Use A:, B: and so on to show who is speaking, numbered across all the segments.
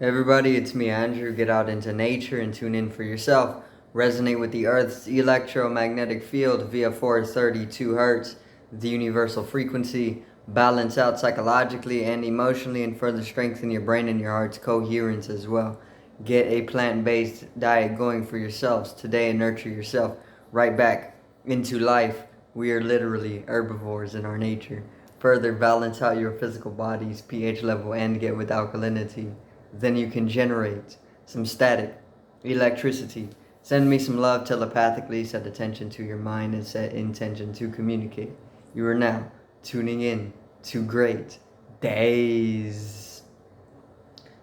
A: Everybody, it's me, Andrew. Get out into nature and tune in for yourself. Resonate with the Earth's electromagnetic field via 432 hertz, the universal frequency. Balance out psychologically and emotionally, and further strengthen your brain and your heart's coherence as well. Get a plant based diet going for yourselves today and nurture yourself right back into life. We are literally herbivores in our nature. Further balance out your physical body's pH level and get with alkalinity. Then you can generate some static electricity. Send me some love telepathically, set attention to your mind, and set intention to communicate. You are now tuning in to Great Days.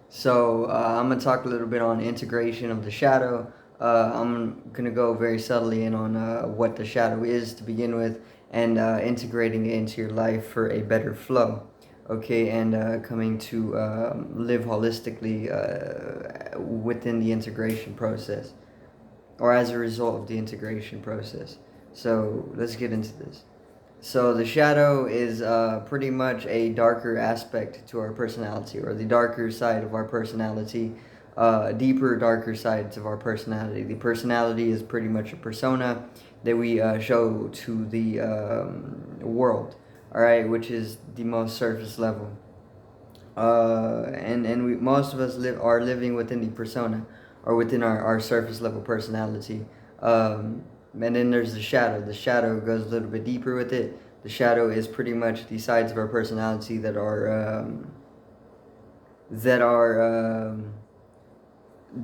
A: So, I'm going to talk a little bit on integration of the shadow. I'm going to go very subtly in on what the shadow is to begin with, and integrating it into your life for a better flow. Okay, and coming to live holistically within the integration process, or as a result of the integration process. So let's get into this. So the shadow is pretty much a darker aspect to our personality, or the darker side of our personality, deeper, darker sides of our personality. The personality is pretty much a persona that we show to the world, all right, which is the most surface level. And we, most of us are living within the persona, or within our surface level personality. And then there's the shadow. The shadow goes a little bit deeper with it. The shadow is pretty much the sides of our personality that are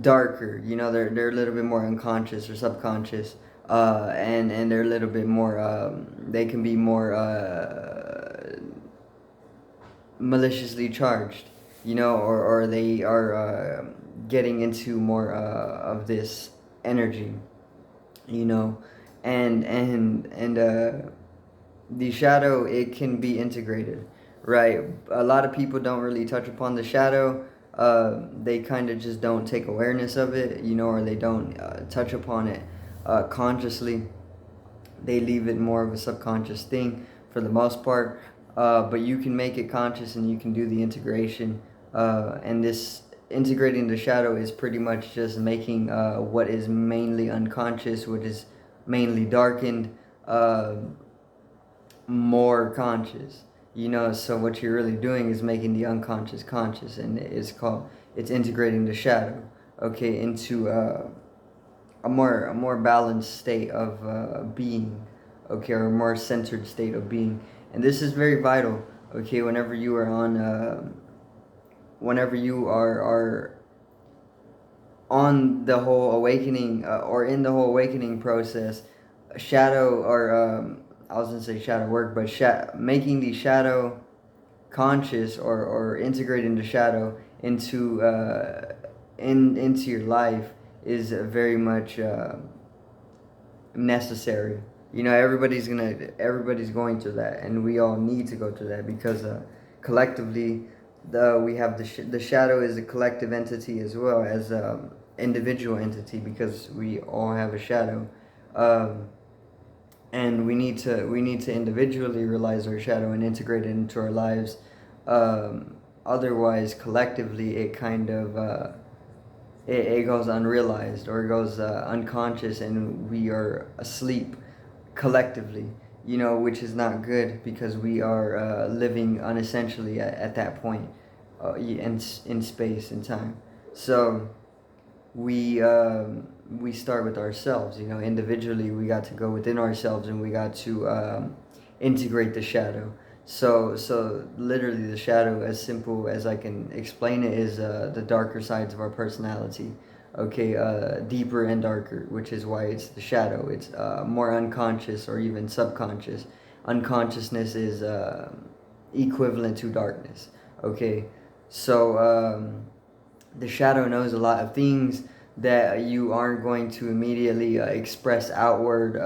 A: darker. You know, they're a little bit more unconscious or subconscious, and they're a little bit more. They can be more maliciously charged, you know, or they are getting into more of this energy, you know, and the shadow, it can be integrated, right? A lot of people don't really touch upon the shadow. They kind of just don't take awareness of it, you know, or they don't touch upon it consciously. They leave it more of a subconscious thing for the most part. But you can make it conscious and you can do the integration. And this integrating the shadow is pretty much just making what is mainly unconscious, what is mainly darkened, more conscious. You know, so what you're really doing is making the unconscious conscious, and it's integrating the shadow, okay, into a more balanced state of being, okay, or a more centered state of being. And this is very vital, okay, whenever you are on the whole awakening, or in the whole awakening process. Shadow, or I was gonna say shadow work, but making the shadow conscious, or integrating the shadow into your life is very much necessary. You know, everybody's going through that, and we all need to go through that, because collectively, we have the shadow is a collective entity as well as individual entity, because we all have a shadow, um, and we need to individually realize our shadow and integrate it into our lives. Otherwise, collectively, it goes unrealized, or it goes unconscious, and we are asleep collectively, you know, which is not good, because we are living unessentially at that point, in space and time. So we start with ourselves, you know, individually. We got to go within ourselves, and we got to integrate the shadow. So literally, the shadow, as simple as I can explain it, is the darker sides of our personality. Okay, deeper and darker, which is why it's the shadow. It's more unconscious, or even subconscious. Unconsciousness is equivalent to darkness. Okay, so the shadow knows a lot of things that you aren't going to immediately express outward,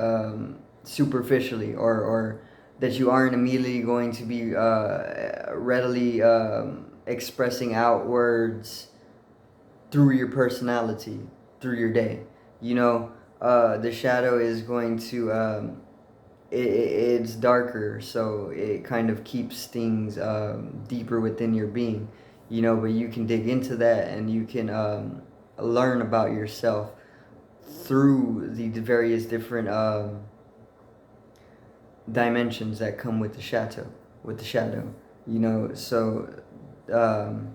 A: superficially, or that you aren't immediately going to be readily expressing outwards through your personality, through your day. You know, the shadow is going to, it's darker, so it kind of keeps things deeper within your being. but you can dig into that, and you can learn about yourself through the various different dimensions that come with the shadow. So um,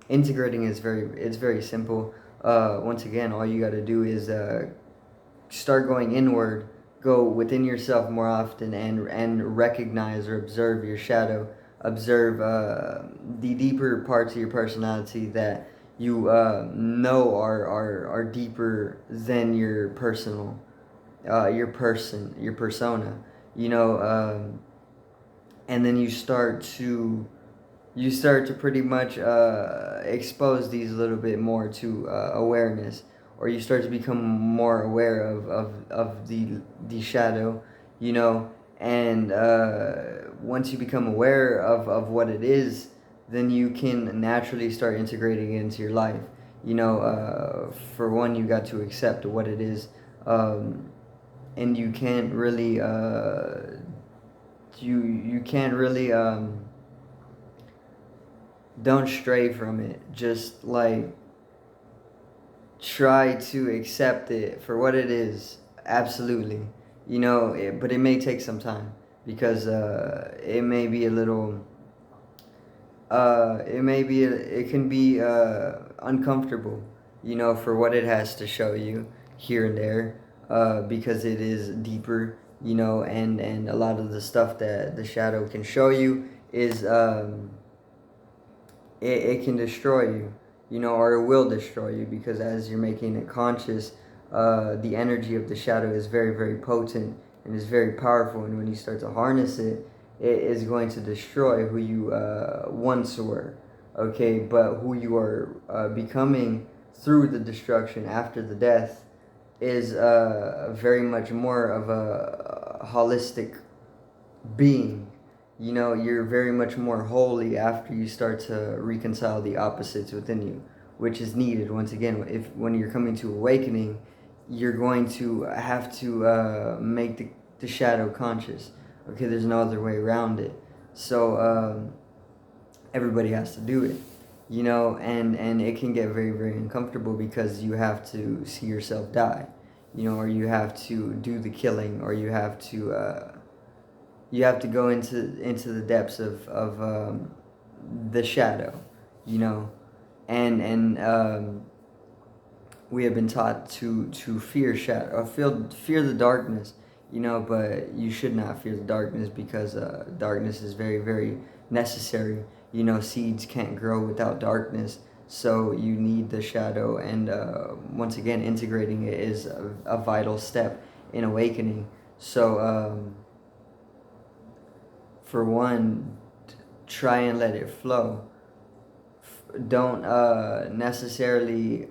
A: integrating it's very simple. Once again, all you got to do is start going inward, go within yourself more often, and recognize or observe your shadow. Observe the deeper parts of your personality that you know are deeper than your your persona. You know, and then you start to pretty much expose these a little bit more to awareness, or you start to become more aware of the shadow, and once you become aware of what it is, then you can naturally start integrating it into your life. For one, you got to accept what it is, and you can't really you can't really don't stray from it. Just like try to accept it for what it is. Absolutely. But it may take some time, because it may be a little it can be uncomfortable, for what it has to show you here and there, because it is deeper, and a lot of the stuff that the shadow can show you is it can destroy you, or it will destroy you, because as you're making it conscious, the energy of the shadow is very, very potent and is very powerful. And when you start to harness it, it is going to destroy who you once were, okay? But who you are becoming through the destruction after the death is very much more of a holistic being. You're very much more holy after you start to reconcile the opposites within you, which is needed. Once again, when you're coming to awakening, you're going to have to make the shadow conscious. Okay, there's no other way around it. So everybody has to do it, and it can get very, very uncomfortable, because you have to see yourself die, or you have to do the killing, or you have to go into the depths of the shadow, and we have been taught to fear shadow, or fear the darkness, but you should not fear the darkness, because darkness is very, very necessary. Seeds can't grow without darkness, so you need the shadow, and once again, integrating it is a vital step in awakening. So for one, try and let it flow. Don't necessarily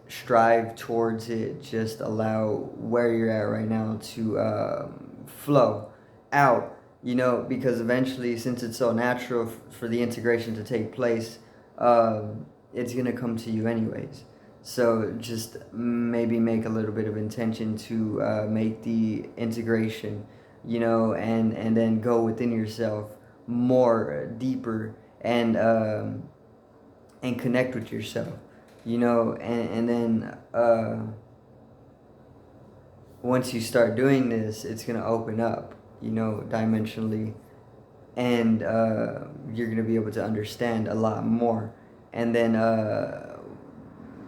A: strive towards it. Just allow where you're at right now to flow out, because eventually, since it's so natural for the integration to take place, it's going to come to you anyways. So just maybe make a little bit of intention to make the integration, and then go within yourself more deeper, and connect with yourself, and then once you start doing this, it's gonna open up, dimensionally, and you're gonna be able to understand a lot more, and then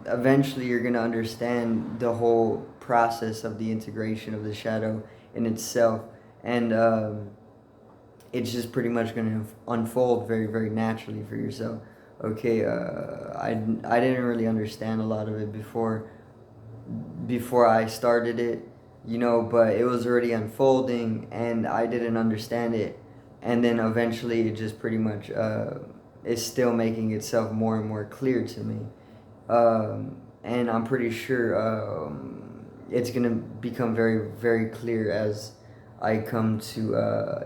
A: eventually you're gonna understand the whole process of the integration of the shadow in itself, and it's just pretty much going to unfold very, very naturally for yourself. Okay, I didn't really understand a lot of it before I started it, but it was already unfolding, and I didn't understand it, and then eventually it just pretty much is still making itself more and more clear to me, and I'm pretty sure it's gonna become very, very clear as I come to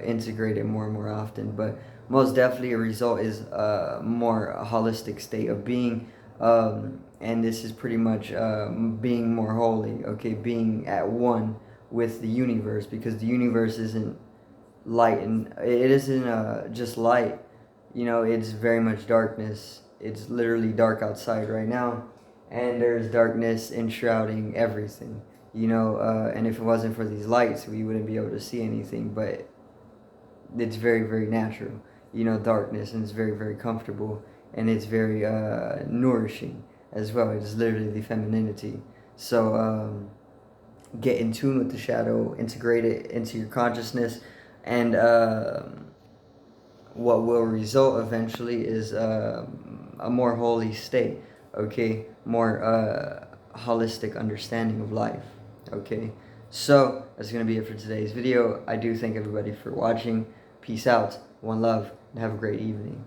A: integrate it more and more often. But most definitely, a result is a more holistic state of being, and this is pretty much being more holy. Okay, being at one with the universe, because the universe isn't light, and it isn't just light. you know, it's very much darkness. It's literally dark outside right now, and there's darkness enshrouding everything, you know, and if it wasn't for these lights, we wouldn't be able to see anything, but it's very, very natural, you know, darkness, and it's very, very comfortable, and it's very nourishing as well. It's literally the femininity. So, get in tune with the shadow, integrate it into your consciousness, and what will result eventually is a more holy state, okay? More holistic understanding of life, okay? So, that's going to be it for today's video. I do thank everybody for watching. Peace out, one love, and have a great evening.